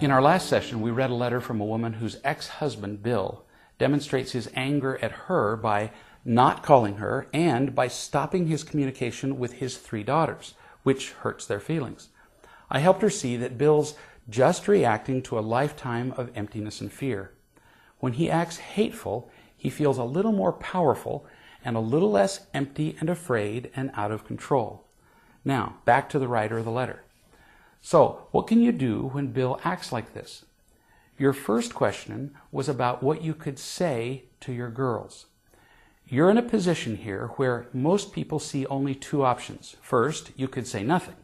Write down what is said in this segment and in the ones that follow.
In our last session, we read a letter from a woman whose ex-husband, Bill, demonstrates his anger at her by not calling her and by stopping his communication with his 3 daughters, which hurts their feelings. I helped her see that Bill's just reacting to a lifetime of emptiness and fear. When he acts hateful, he feels a little more powerful and a little less empty and afraid and out of control. Now, back to the writer of the letter. So, what can you do when Bill acts like this? Your first question was about what you could say to your girls. You're in a position here where most people see only 2 options. First, you could say nothing.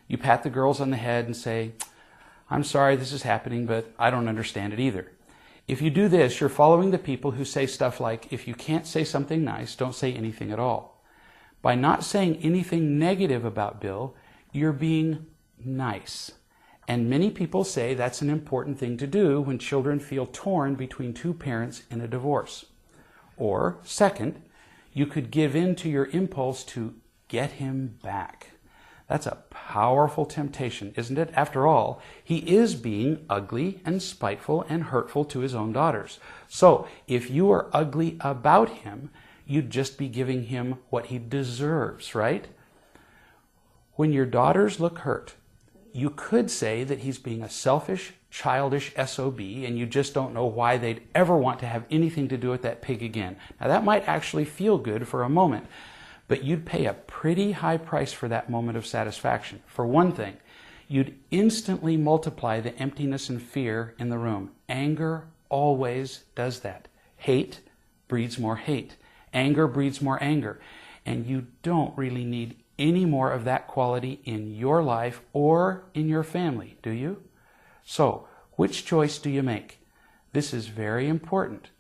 You pat the girls on the head and say, "I'm sorry this is happening, but I don't understand it either." If you do this, you're following the people who say stuff like, if you can't say something nice, don't say anything at all. By not saying anything negative about Bill, you're being nice. And many people say that's an important thing to do when children feel torn between 2 parents in a divorce. Or, second, you could give in to your impulse to get him back. That's a powerful temptation, isn't it? After all, he is being ugly and spiteful and hurtful to his own daughters. So, if you are ugly about him, you'd just be giving him what he deserves, right? When your daughters look hurt, you could say that he's being a selfish, childish SOB and you just don't know why they'd ever want to have anything to do with that pig again. Now that might actually feel good for a moment, but you'd pay a pretty high price for that moment of satisfaction. For one thing, you'd instantly multiply the emptiness and fear in the room. Anger always does that. Hate breeds more hate. Anger breeds more anger. And you don't really need any more of that quality in your life or in your family, do you? So, which choice do you make? This is very important.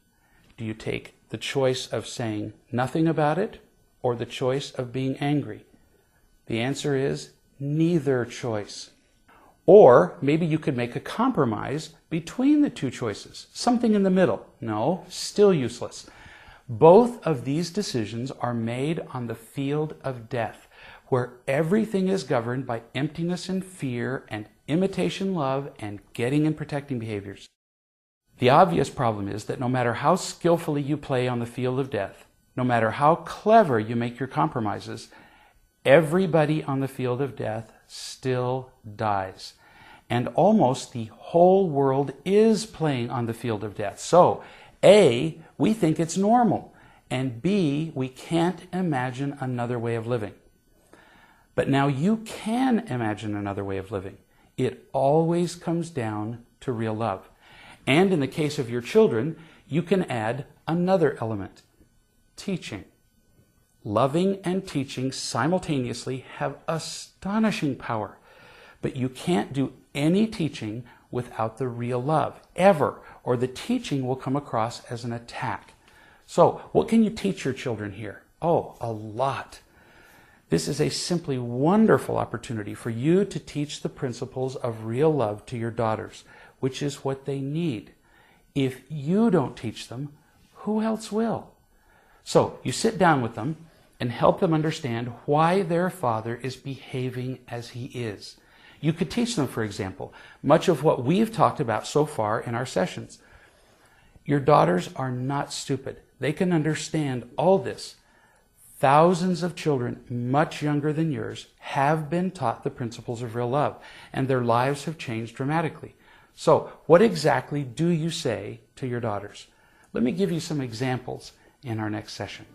Do you take the choice of saying nothing about it or the choice of being angry? The answer is neither choice. Or maybe you could make a compromise between the 2 choices, something in the middle. No, still useless. Both of these decisions are made on the field of death, where everything is governed by emptiness and fear and imitation love and getting and protecting behaviors. The obvious problem is that no matter how skillfully you play on the field of death, no matter how clever you make your compromises, everybody on the field of death still dies. And almost the whole world is playing on the field of death. So, A, we think it's normal, and B, we can't imagine another way of living. But now you can imagine another way of living. It always comes down to real love. And in the case of your children, you can add another element, teaching. Loving and teaching simultaneously have astonishing power. But you can't do any teaching without the real love, ever, or the teaching will come across as an attack. So, what can you teach your children here? Oh, a lot. This is a simply wonderful opportunity for you to teach the principles of real love to your daughters, which is what they need. If you don't teach them, who else will? So, you sit down with them and help them understand why their father is behaving as he is. You could teach them, for example, much of what we've talked about so far in our sessions. Your daughters are not stupid. They can understand all this. Thousands of children much younger than yours have been taught the principles of real love, and their lives have changed dramatically. So, what exactly do you say to your daughters? Let me give you some examples in our next session.